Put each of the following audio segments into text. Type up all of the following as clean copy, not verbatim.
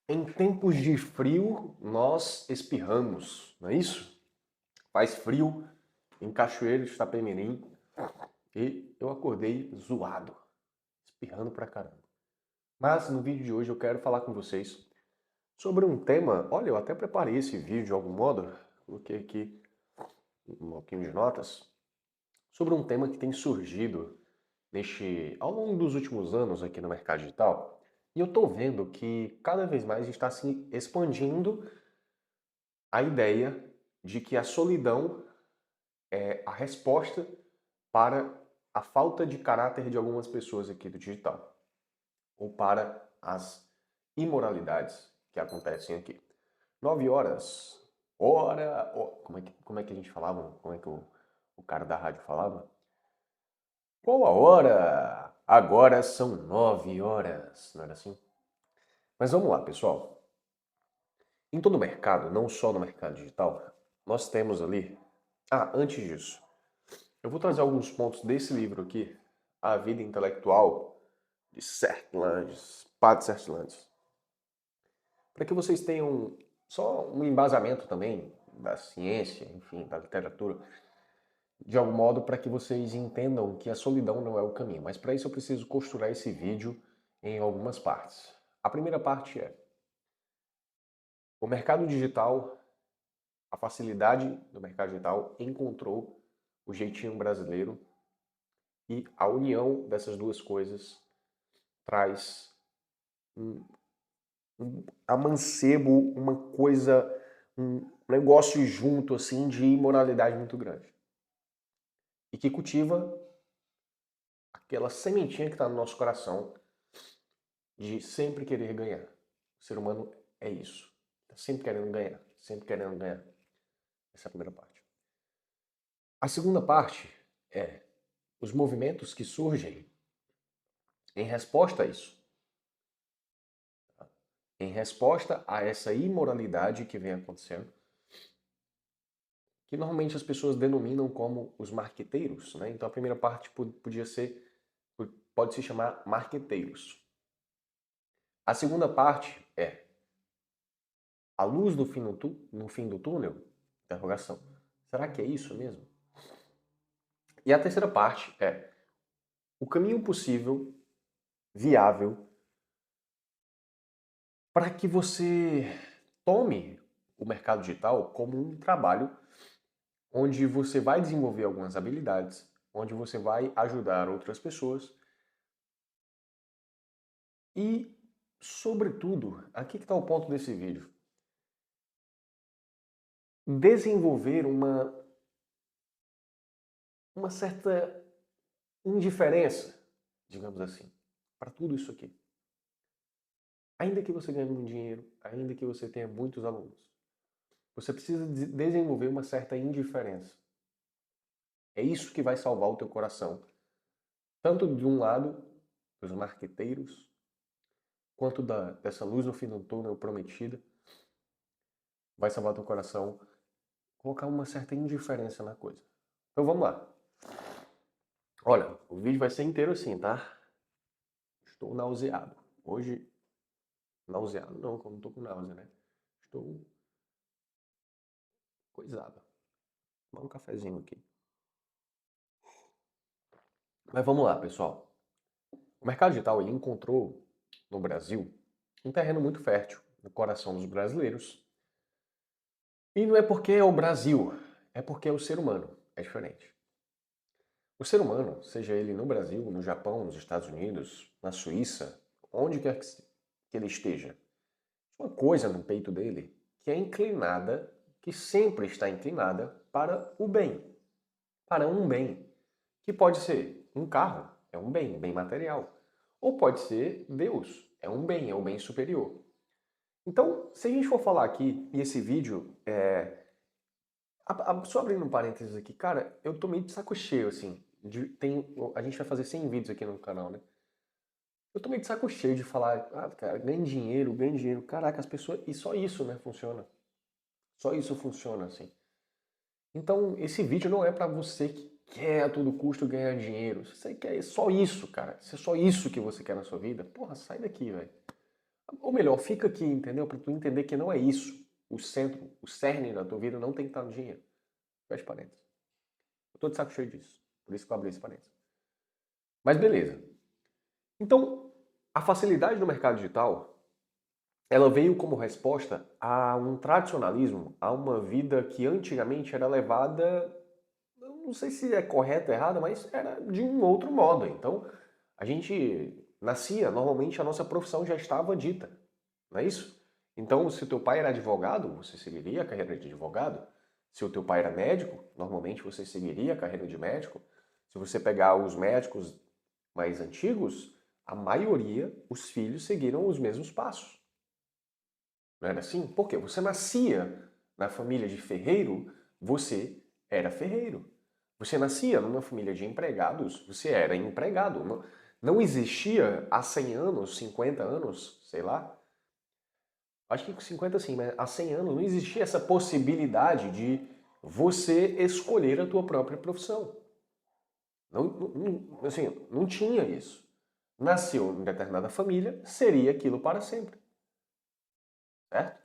Em tempos de frio, nós espirramos, não é isso? Faz frio em Cachoeiro de Itapemirim e eu acordei zoado, espirrando pra caramba. Mas no vídeo de hoje eu quero falar com vocês sobre um tema. Olha, eu até preparei esse vídeo de algum modo, coloquei aqui um bloquinho de notas, sobre um tema que tem surgido ao longo dos últimos anos aqui no mercado digital. E eu tô vendo que cada vez mais está se expandindo a ideia de que a solidão é a resposta para a falta de caráter de algumas pessoas aqui do digital, ou para as imoralidades que acontecem aqui. 9 horas, como é que a gente falava? Como é que o cara da rádio falava? Qual a hora? Agora são 9 horas, não era assim? Mas vamos lá, pessoal. Em todo o mercado, não só no mercado digital, nós temos ali. Ah, antes disso, eu vou trazer alguns pontos desse livro aqui, A Vida Intelectual, de Sertlandes, Padre Sertlandes, para que vocês tenham só um embasamento também da ciência, enfim, da literatura, de algum modo para que vocês entendam que a solidão não é o caminho. Mas para isso eu preciso costurar esse vídeo em algumas partes. A primeira parte é: o mercado digital, a facilidade do mercado digital encontrou o jeitinho brasileiro e a união dessas duas coisas traz um, um amancebo, uma coisa, um negócio junto assim de imoralidade muito grande. E que cultiva aquela sementinha que está no nosso coração de sempre querer ganhar. O ser humano é isso. Está sempre querendo ganhar, sempre querendo ganhar. Essa é a primeira parte. A segunda parte é os movimentos que surgem em resposta a isso. Em resposta a essa imoralidade que vem acontecendo, que normalmente as pessoas denominam como os marqueteiros, né? Então a primeira parte pode se chamar marqueteiros. A segunda parte é a luz no fim do túnel? Interrogação. Será que é isso mesmo? E a terceira parte é o caminho possível, viável, para que você tome o mercado digital como um trabalho onde você vai desenvolver algumas habilidades, onde você vai ajudar outras pessoas e, sobretudo, aqui que está o ponto desse vídeo, desenvolver uma certa indiferença, digamos assim, para tudo isso aqui. Ainda que você ganhe muito dinheiro, ainda que você tenha muitos alunos, você precisa desenvolver uma certa indiferença. É isso que vai salvar o teu coração. Tanto de um lado, dos marqueteiros, quanto dessa luz no fim do túnel prometida, vai salvar teu coração, colocar uma certa indiferença na coisa. Então vamos lá. Olha, o vídeo vai ser inteiro assim, tá? Estou nauseado. Hoje, nauseado não, que eu não tô com náusea, né? Estou coisado. Tomar um cafezinho aqui. Mas vamos lá, pessoal. O mercado digital ele encontrou no Brasil um terreno muito fértil no coração dos brasileiros. E não é porque é o Brasil, é porque é o ser humano. É diferente. O ser humano, seja ele no Brasil, no Japão, nos Estados Unidos, na Suíça, onde quer que ele esteja, uma coisa no peito dele que é inclinada, que sempre está inclinada para o bem, para um bem, que pode ser um carro, é um bem material, ou pode ser Deus, é um bem superior. Então, se a gente for falar aqui, e esse vídeo só abrindo um parênteses aqui, cara, eu tô meio de saco cheio, assim. A gente vai fazer 100 vídeos aqui no canal, né? Eu tô meio de saco cheio de falar, ah, cara, ganhe dinheiro, ganhe dinheiro. Caraca, as pessoas. E só isso, né, funciona. Só isso funciona, assim. Então, esse vídeo não é pra você que quer a todo custo ganhar dinheiro. Se você quer só isso, cara, se é só isso que você quer na sua vida, porra, sai daqui, velho. Ou melhor, fica aqui, entendeu? Para tu entender que não é isso. O centro, o cerne da tua vida não tem que estar no dinheiro. Fecha parênteses. Eu tô de saco cheio disso. Por isso que eu abri esse parênteses. Mas beleza. Então, a facilidade do mercado digital, ela veio como resposta a um tradicionalismo, a uma vida que antigamente era levada, não sei se é correto ou errado, mas era de um outro modo. Então, a gente nascia, normalmente a nossa profissão já estava dita, não é isso? Então, se o teu pai era advogado, você seguiria a carreira de advogado. Se o teu pai era médico, normalmente você seguiria a carreira de médico. Se você pegar os médicos mais antigos, a maioria, os filhos seguiram os mesmos passos. Não era assim? Porque você nascia na família de ferreiro, você era ferreiro. Você nascia numa família de empregados, você era empregado. Não existia há 100 anos, 50 anos, sei lá. Acho que com 50 sim, mas há 100 anos não existia essa possibilidade de você escolher a tua própria profissão. Assim, não tinha isso. Nasceu em determinada família, seria aquilo para sempre. Certo?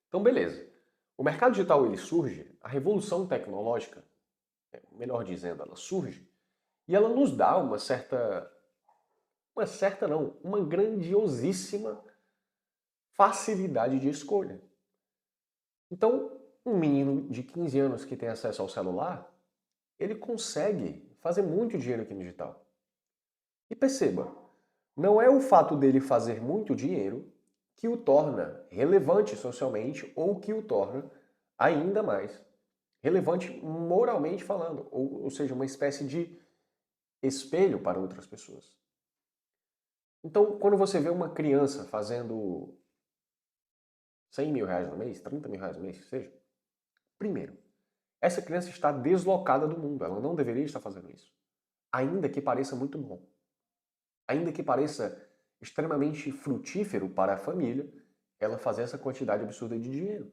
Então, beleza. O mercado digital ele surge, a revolução tecnológica, melhor dizendo, ela surge, e ela nos dá uma certa não, uma grandiosíssima facilidade de escolha. Então, um menino de 15 anos que tem acesso ao celular, ele consegue fazer muito dinheiro aqui no digital. E perceba, não é o fato dele fazer muito dinheiro que o torna relevante socialmente ou que o torna ainda mais relevante moralmente falando, ou seja, uma espécie de espelho para outras pessoas. Então, quando você vê uma criança fazendo 100 mil reais no mês, 30 mil reais no mês, que seja, primeiro, essa criança está deslocada do mundo, ela não deveria estar fazendo isso. Ainda que pareça muito bom. Ainda que pareça extremamente frutífero para a família, ela fazer essa quantidade absurda de dinheiro.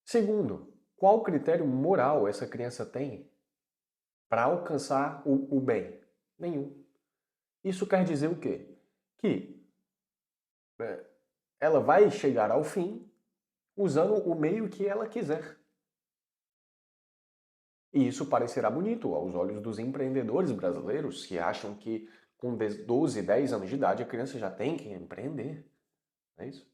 Segundo, qual critério moral essa criança tem para alcançar o bem? Nenhum. Isso quer dizer o quê? Que ela vai chegar ao fim usando o meio que ela quiser. E isso parecerá bonito aos olhos dos empreendedores brasileiros que acham que com 12, 10 anos de idade a criança já tem que empreender. Não é isso?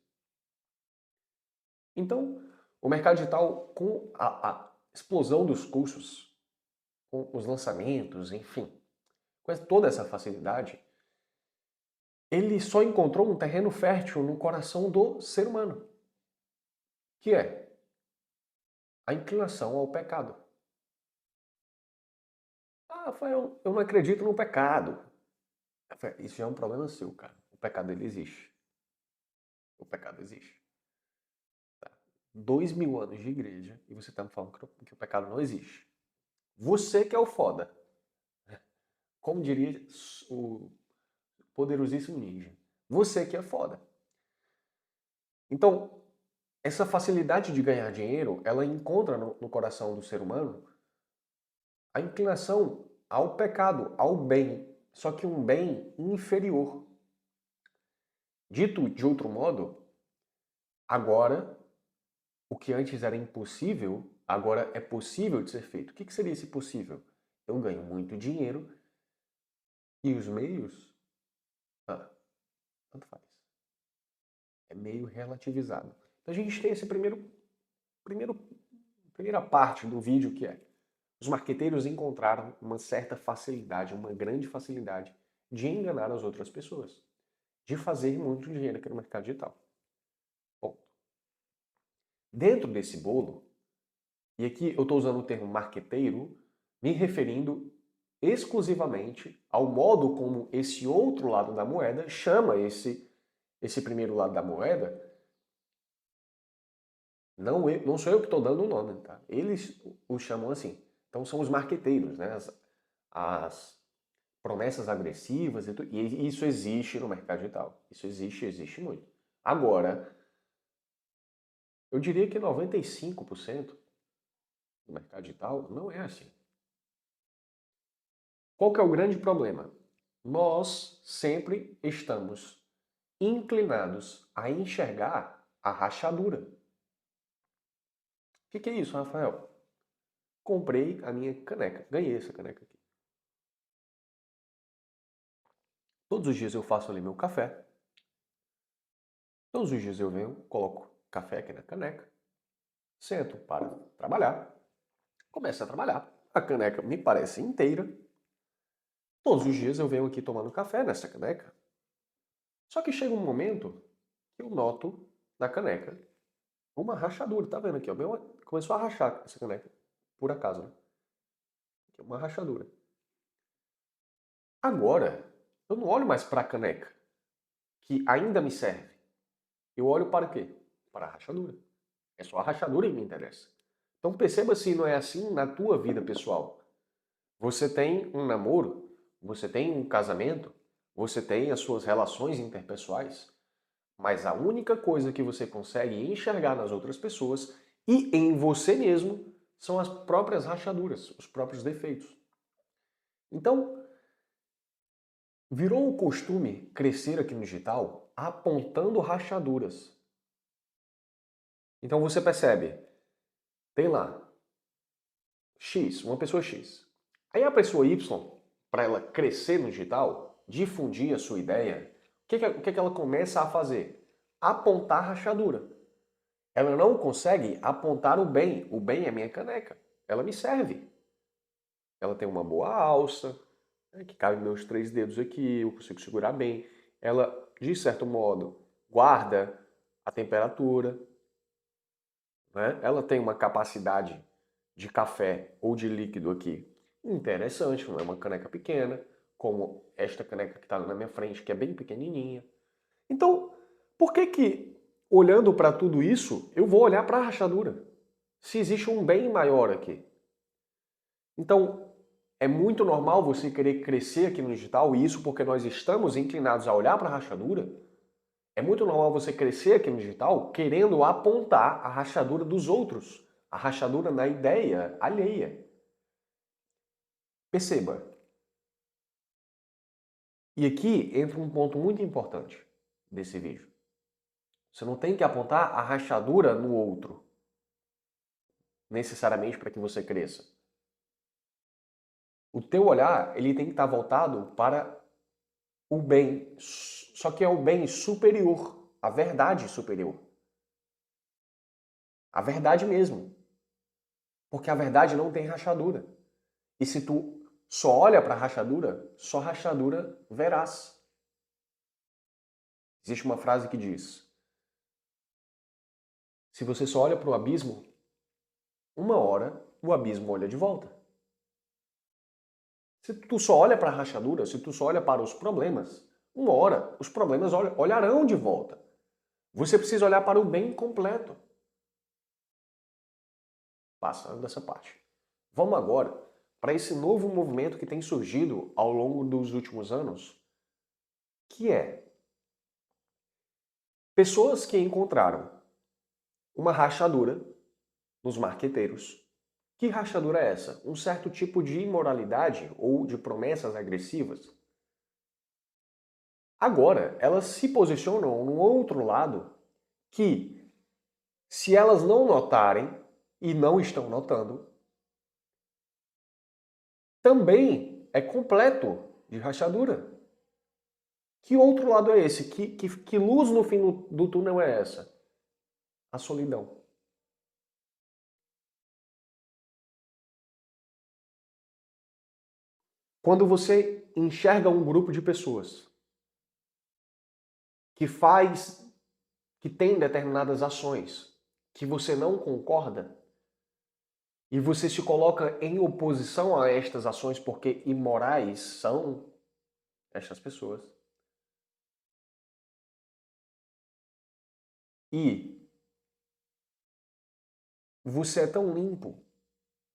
Então, o mercado digital, com a explosão dos cursos, com os lançamentos, enfim, com toda essa facilidade, ele só encontrou um terreno fértil no coração do ser humano, que é a inclinação ao pecado. Ah, Rafael, eu não acredito no pecado. Rafael, isso já é um problema seu, cara. O pecado, ele existe. O pecado existe. Tá? 2000 anos de igreja e você tá me falando que o pecado não existe. Você que é o foda. Como diria o poderosíssimo ninja. Você que é foda. Então, essa facilidade de ganhar dinheiro, ela encontra no coração do ser humano a inclinação ao pecado, ao bem, só que um bem inferior. Dito de outro modo, agora, o que antes era impossível, agora é possível de ser feito. O que seria esse possível? Eu ganho muito dinheiro e os meios, tanto faz. É meio relativizado. Então a gente tem esse primeira parte do vídeo que é os marqueteiros encontraram uma certa facilidade, uma grande facilidade de enganar as outras pessoas, de fazer muito dinheiro aqui no mercado digital. Ponto. Dentro desse bolo, e aqui eu estou usando o termo marqueteiro, me referindo exclusivamente ao modo como esse outro lado da moeda chama esse primeiro lado da moeda. Não sou eu que estou dando o nome, tá? Eles o chamam assim. Então são os marqueteiros, né? As promessas agressivas e isso existe no mercado digital. Isso existe muito. Agora, eu diria que 95% do mercado digital não é assim. Qual que é o grande problema? nós sempre estamos inclinados a enxergar a rachadura. O que é isso, Rafael? Comprei a minha caneca, ganhei essa caneca aqui. Todos os dias eu faço ali meu café. Todos os dias eu venho, coloco café aqui na caneca, sento para trabalhar, começo a trabalhar. A caneca me parece inteira. Todos os dias eu venho aqui tomando café nessa caneca. Só que chega um momento que eu noto na caneca uma rachadura. Tá vendo aqui, ó? Começou a rachar essa caneca. Por acaso, né? Aqui, uma rachadura. Agora, eu não olho mais para a caneca, que ainda me serve. Eu olho para o quê? Para a rachadura. É só a rachadura que me interessa. Então perceba se não é assim na tua vida pessoal. Você tem um namoro, você tem um casamento, você tem as suas relações interpessoais, mas a única coisa que você consegue enxergar nas outras pessoas e em você mesmo são as próprias rachaduras, os próprios defeitos. Então, virou o costume crescer aqui no digital apontando rachaduras. Então você percebe, tem lá X, uma pessoa X. Aí a pessoa Y, para ela crescer no digital, difundir a sua ideia, o que ela começa a fazer? Apontar rachadura. Ela não consegue apontar o bem. O bem é minha caneca. Ela me serve. Ela tem uma boa alça, né, que cabe meus 3 dedos aqui, eu consigo segurar bem. Ela, de certo modo, guarda a temperatura, né? Ela tem uma capacidade de café ou de líquido aqui interessante, não é uma caneca pequena, como esta caneca que está na minha frente, que é bem pequenininha. Então, por que que, olhando para tudo isso, eu vou olhar para a rachadura? Se existe um bem maior aqui. Então, é muito normal você querer crescer aqui no digital, e isso porque nós estamos inclinados a olhar para a rachadura. É muito normal você crescer aqui no digital querendo apontar a rachadura dos outros, a rachadura na ideia alheia. Perceba. E aqui entra um ponto muito importante desse vídeo. Você não tem que apontar a rachadura no outro, necessariamente para que você cresça. O teu olhar, ele tem que estar voltado para o bem, só que é o bem superior, a verdade superior. A verdade mesmo. Porque a verdade não tem rachadura. E se tu só olha para a rachadura, só rachadura verás. Existe uma frase que diz: se você só olha para o abismo, uma hora o abismo olha de volta. Se tu só olha para a rachadura, se tu só olha para os problemas, uma hora os problemas olharão de volta. Você precisa olhar para o bem completo. Passando dessa parte. Vamos agora para esse novo movimento que tem surgido ao longo dos últimos anos, que é pessoas que encontraram uma rachadura nos marqueteiros. Que rachadura é essa? Um certo tipo de imoralidade ou de promessas agressivas. Agora, elas se posicionam no outro lado que, se elas não notarem, e não estão notando, também é completo de rachadura. Que outro lado é esse? Que luz no fim do túnel é essa? A solidão. Quando você enxerga um grupo de pessoas que faz, que tem determinadas ações que você não concorda, e você se coloca em oposição a estas ações porque imorais são estas pessoas, e você é tão limpo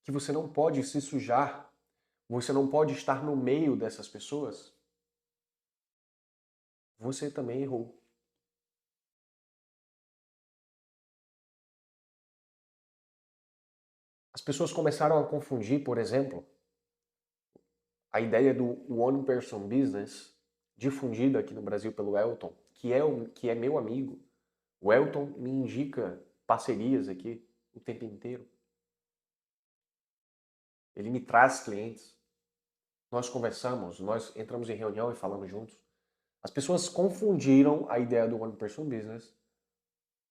que você não pode se sujar, você não pode estar no meio dessas pessoas, você também errou. As pessoas começaram a confundir, por exemplo, a ideia do One Person Business, difundida aqui no Brasil pelo Elton, que é meu amigo. O Elton me indica parcerias aqui o tempo inteiro. Ele me traz clientes. Nós conversamos, nós entramos em reunião e falamos juntos. As pessoas confundiram a ideia do One Person Business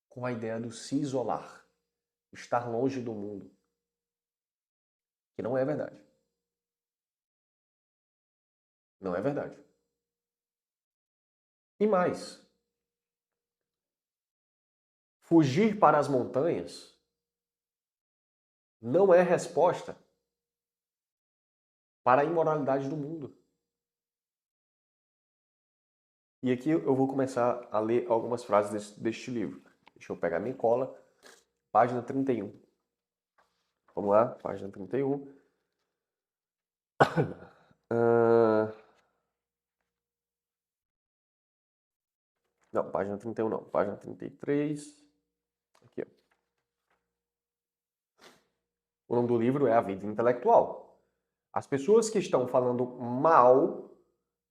com a ideia do se isolar, estar longe do mundo. Que não é verdade. Não é verdade. E mais, fugir para as montanhas não é resposta para a imoralidade do mundo. E aqui eu vou começar a ler algumas frases deste livro. Deixa eu pegar minha cola. Página 31. Vamos lá, página 31. Não, página 31 não. Página 33. Aqui, ó. O nome do livro é A Vida Intelectual. As pessoas que estão falando mal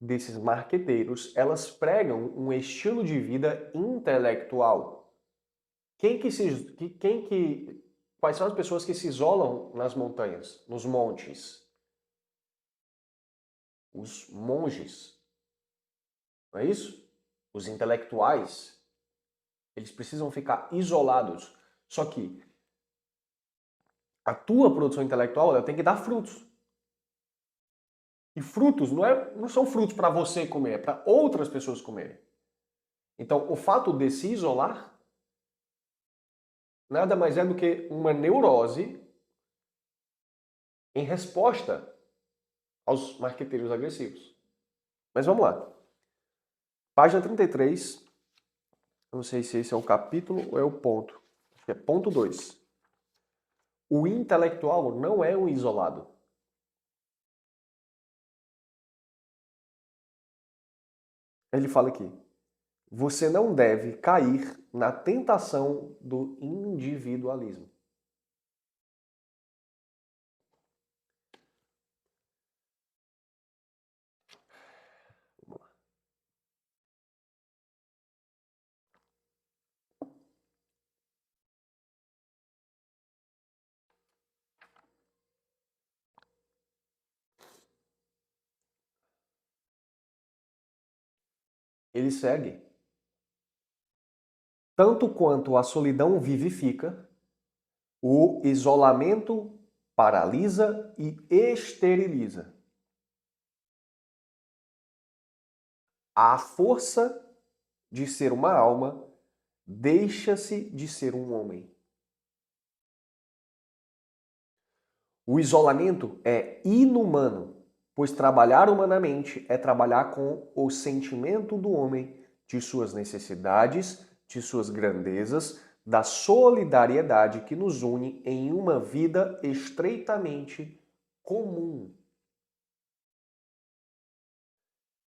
desses marqueteiros, elas pregam um estilo de vida intelectual. Quais são as pessoas que se isolam nas montanhas, nos montes? Os monges. Não é isso? Os intelectuais. Eles precisam ficar isolados. Só que a tua produção intelectual ela tem que dar frutos. E frutos não são frutos para você comer, é para outras pessoas comerem. Então, o fato de se isolar nada mais é do que uma neurose em resposta aos marqueteiros agressivos. Mas vamos lá. Página 33. Eu não sei se esse é o capítulo ou é o ponto. Acho que é ponto 2. O intelectual não é um isolado. Ele fala aqui. Você não deve cair na tentação do individualismo. Ele segue. Tanto quanto a solidão vivifica, o isolamento paralisa e esteriliza. A força de ser uma alma deixa-se de ser um homem. O isolamento é inumano, pois trabalhar humanamente é trabalhar com o sentimento do homem, de suas necessidades, de suas grandezas, da solidariedade que nos une em uma vida estreitamente comum.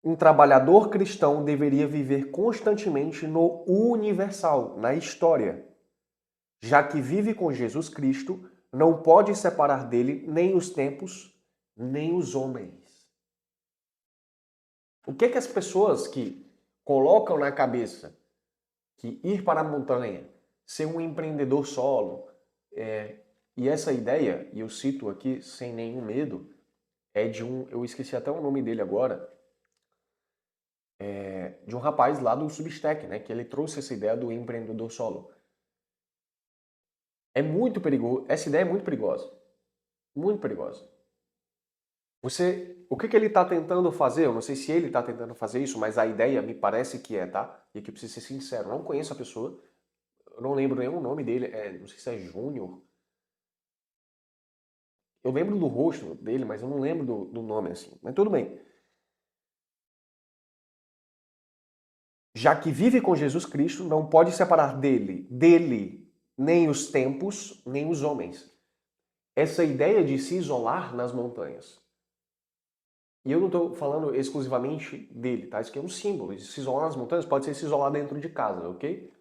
Um trabalhador cristão deveria viver constantemente no universal, na história. Já que vive com Jesus Cristo, não pode separar dele nem os tempos, nem os homens. O que as pessoas que colocam na cabeça que ir para a montanha, ser um empreendedor solo, e essa ideia, e eu cito aqui sem nenhum medo, é de eu esqueci até o nome dele agora, de um rapaz lá do Substack, né, que ele trouxe essa ideia do empreendedor solo. É muito perigoso, essa ideia é muito perigosa. Muito perigosa. O que ele está tentando fazer? Eu não sei se ele está tentando fazer isso, mas a ideia me parece que é, tá? E aqui eu preciso ser sincero, eu não conheço a pessoa, eu não lembro nenhum nome dele, não sei se é Júnior. Eu lembro do rosto dele, mas eu não lembro do nome assim. Mas tudo bem. Já que vive com Jesus Cristo, não pode separar dele, nem os tempos, nem os homens. Essa ideia de se isolar nas montanhas. E eu não estou falando exclusivamente dele, tá? Isso aqui é um símbolo. Se isolar nas montanhas pode ser se isolar dentro de casa, ok?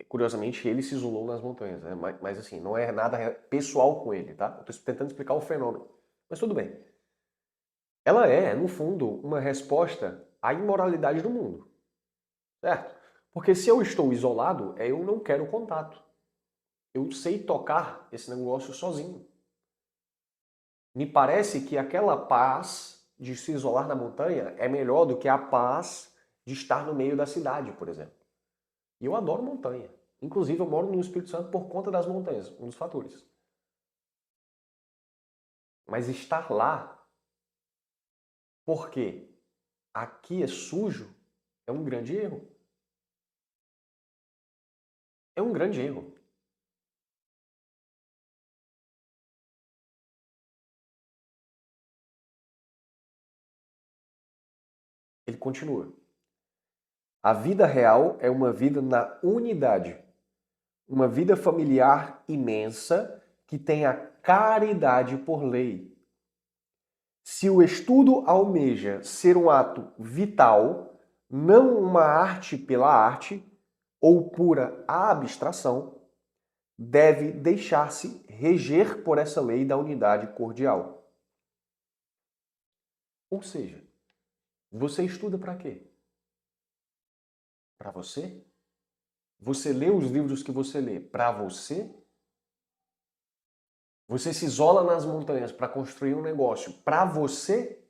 Curiosamente, ele se isolou nas montanhas, né? Mas assim, não é nada pessoal com ele, tá? Eu estou tentando explicar o fenômeno. Mas tudo bem. ela é, no fundo, uma resposta à imoralidade do mundo, certo? Porque se eu estou isolado, eu não quero contato. Eu sei tocar esse negócio sozinho. Me parece que aquela paz de se isolar na montanha é melhor do que a paz de estar no meio da cidade, por exemplo. E eu adoro montanha. Inclusive, eu moro no Espírito Santo por conta das montanhas, um dos fatores. Mas estar lá, porque aqui é sujo, é um grande erro. É um grande erro. Ele continua. A vida real é uma vida na unidade. Uma vida familiar imensa que tem a caridade por lei. Se o estudo almeja ser um ato vital, não uma arte pela arte ou pura abstração, deve deixar-se reger por essa lei da unidade cordial. Ou seja, você estuda para quê? Para você? Você lê os livros que você lê para você? Você se isola nas montanhas para construir um negócio para você?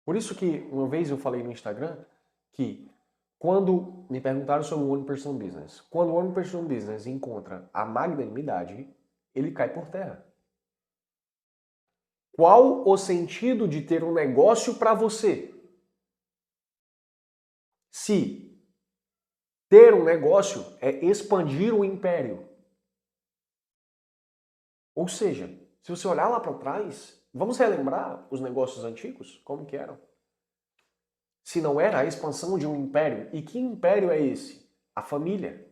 Por isso que uma vez eu falei no Instagram que quando me perguntaram sobre o One Person Business, quando o One Person Business encontra a magnanimidade, ele cai por terra. Qual o sentido de ter um negócio para você? Se ter um negócio é expandir o império. Ou seja, se você olhar lá para trás, vamos relembrar os negócios antigos, como que eram? Se não era a expansão de um império, e que império é esse? A família.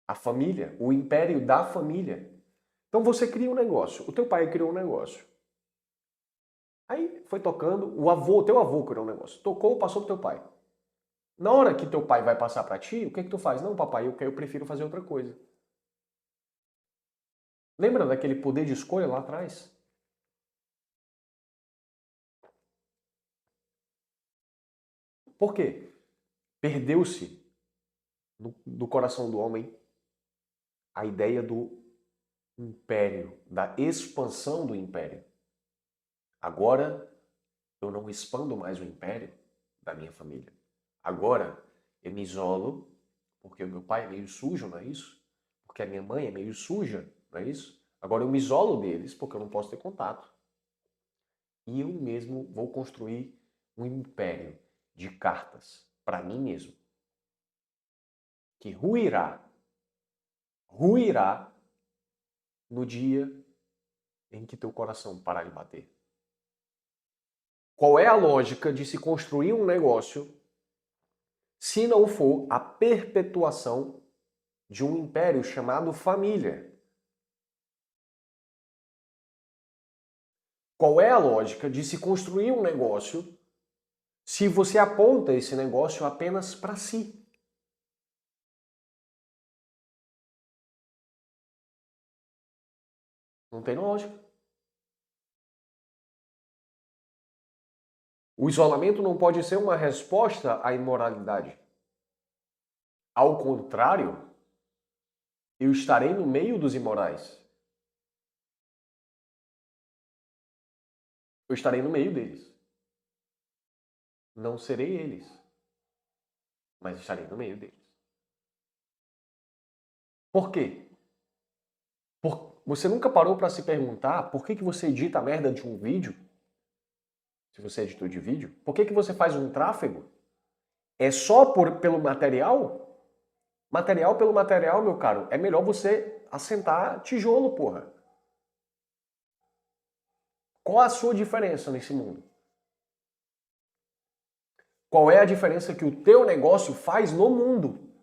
A família, o império da família. Então você cria um negócio, o teu pai criou um negócio. Aí foi tocando, o teu avô criou um negócio. Tocou, passou pro teu pai. Na hora que teu pai vai passar para ti, o que que tu faz? Não, papai, eu prefiro fazer outra coisa. Lembra daquele poder de escolha lá atrás? Por quê? Perdeu-se do coração do homem a ideia do império, da expansão do império. Agora eu não expando mais o império da minha família. Agora eu me isolo porque o meu pai é meio sujo, não é isso? Porque a minha mãe é meio suja, não é isso? Agora eu me isolo deles porque eu não posso ter contato. E eu mesmo vou construir um império de cartas para mim mesmo, que ruirá no dia em que teu coração parar de bater. Qual é a lógica de se construir um negócio se não for a perpetuação de um império chamado família? Qual é a lógica de se construir um negócio se você aponta esse negócio apenas para si? Não tem lógica. O isolamento não pode ser uma resposta à imoralidade. Ao contrário, eu estarei no meio dos imorais. Eu estarei no meio deles. Não serei eles, mas estarei no meio deles. Por quê? Você nunca parou para se perguntar por que você edita a merda de um vídeo? Se você é editor de vídeo, por que você faz um tráfego? É só pelo material? Material pelo material, meu caro, é melhor você assentar tijolo, porra. Qual a sua diferença nesse mundo? Qual é a diferença que o teu negócio faz no mundo?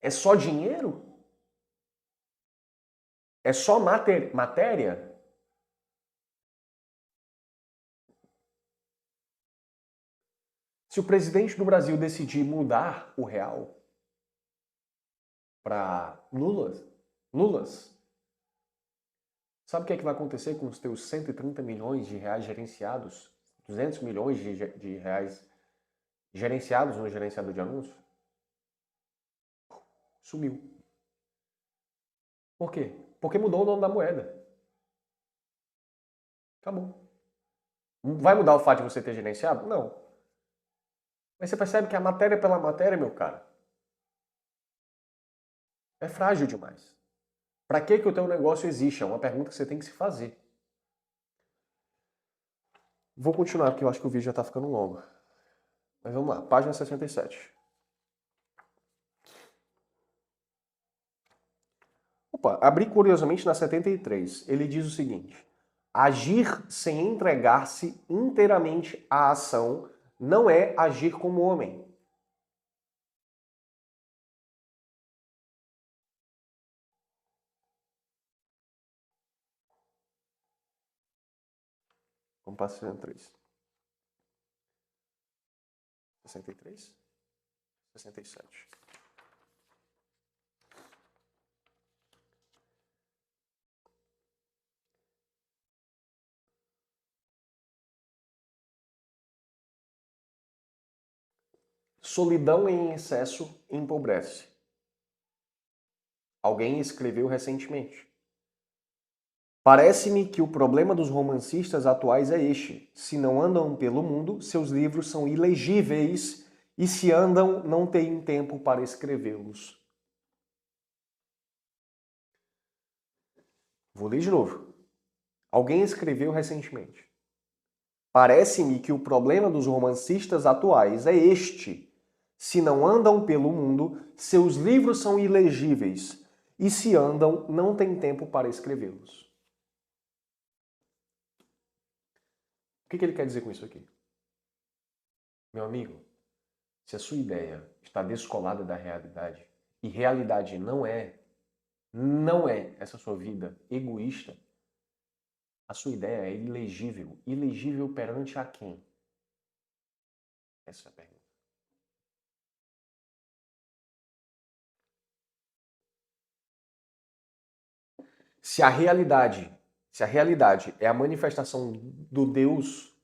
É só dinheiro? É só matéria? Se o presidente do Brasil decidir mudar o real para lulas, Sabe o que é que vai acontecer com os teus 130 milhões de reais gerenciados? 200 milhões de reais gerenciados no gerenciador de anúncios? Sumiu. Por quê? Porque mudou o nome da moeda. Acabou. Vai mudar o fato de você ter gerenciado? Não. Mas você percebe que a matéria pela matéria, meu cara, é frágil demais. Para que o teu negócio existe? É uma pergunta que você tem que se fazer. Vou continuar, porque eu acho que o vídeo já está ficando longo. Mas vamos lá, página 67. Opa, abri curiosamente na 73. Ele diz o seguinte: agir sem entregar-se inteiramente à ação não é agir como homem. Vamos para 63. 63? 67. Solidão em excesso empobrece. Alguém escreveu recentemente. Parece-me que o problema dos romancistas atuais é este. Se não andam pelo mundo, seus livros são ilegíveis e se andam, não têm tempo para escrevê-los. Vou ler de novo. Alguém escreveu recentemente. Parece-me que o problema dos romancistas atuais é este. Se não andam pelo mundo, seus livros são ilegíveis e se andam, não têm tempo para escrevê-los. O que ele quer dizer com isso aqui? Meu amigo, se a sua ideia está descolada da realidade, e realidade não é essa sua vida egoísta, a sua ideia é ilegível. Ilegível perante a quem? Essa é a pergunta. Se a realidade é a manifestação do Deus,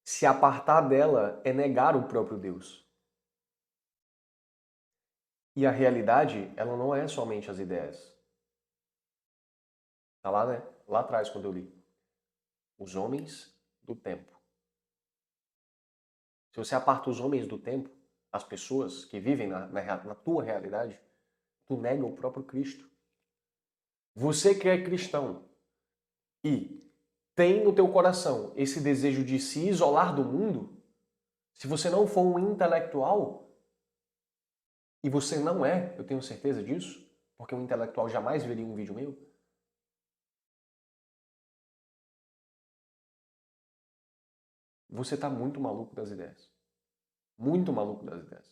se apartar dela é negar o próprio Deus. E a realidade, ela não é somente as ideias. Tá lá, né? Lá atrás, quando eu li. Os homens do tempo. Se você aparta os homens do tempo, as pessoas que vivem na tua realidade, tu nega o próprio Cristo. Você que é cristão e tem no teu coração esse desejo de se isolar do mundo, se você não for um intelectual, e você não é, eu tenho certeza disso, porque um intelectual jamais veria um vídeo meu, você está muito maluco das ideias. Muito maluco das ideias.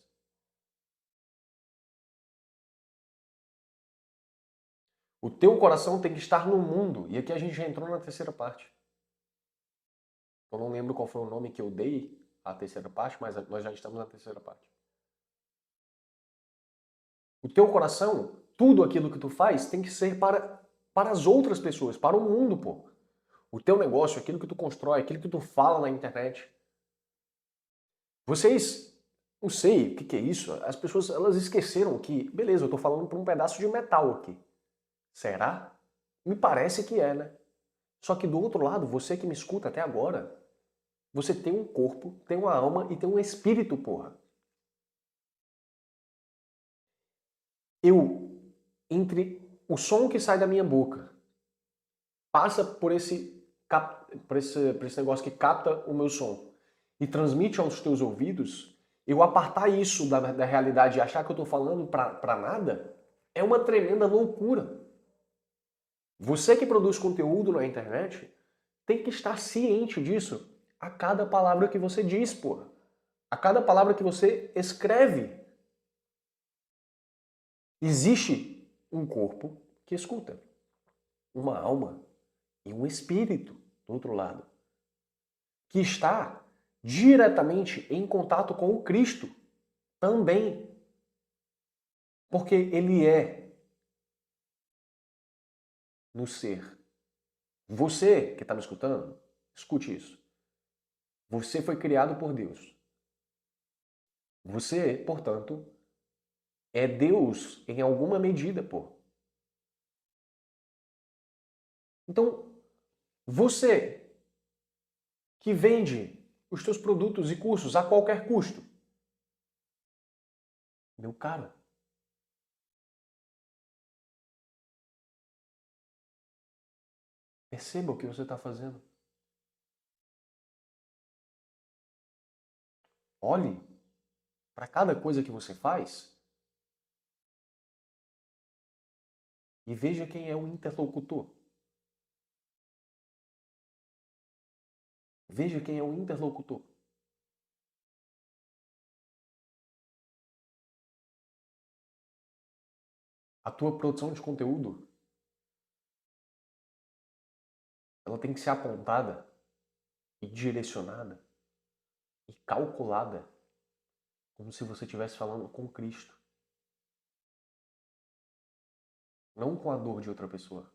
O teu coração tem que estar no mundo. E aqui a gente já entrou na terceira parte. Eu não lembro qual foi o nome que eu dei à terceira parte, mas nós já estamos na terceira parte. O teu coração, tudo aquilo que tu faz, tem que ser para as outras pessoas, para o mundo, pô. O teu negócio, aquilo que tu constrói, aquilo que tu fala na internet. Vocês, não sei o que é isso, as pessoas elas esqueceram que, beleza, eu tô falando por um pedaço de metal aqui. Será? Me parece que é, né? Só que do outro lado, você que me escuta até agora, você tem um corpo, tem uma alma e tem um espírito, porra. Entre o som que sai da minha boca, passa por esse negócio que capta o meu som e transmite aos teus ouvidos, eu apartar isso da realidade e achar que eu tô falando pra nada, é uma tremenda loucura. Você que produz conteúdo na internet tem que estar ciente disso a cada palavra que você diz, porra. A cada palavra que você escreve. Existe um corpo que escuta, uma alma e um espírito do outro lado, que está diretamente em contato com o Cristo também. Porque ele é no ser. Você que está me escutando, escute isso. Você foi criado por Deus. Você, portanto, é Deus em alguma medida, pô. Então, você que vende os seus produtos e cursos a qualquer custo, meu caro, perceba o que você está fazendo. Olhe para cada coisa que você faz e veja quem é o interlocutor. Veja quem é o interlocutor. A tua produção de conteúdo, ela tem que ser apontada e direcionada e calculada como se você estivesse falando com Cristo, não com a dor de outra pessoa.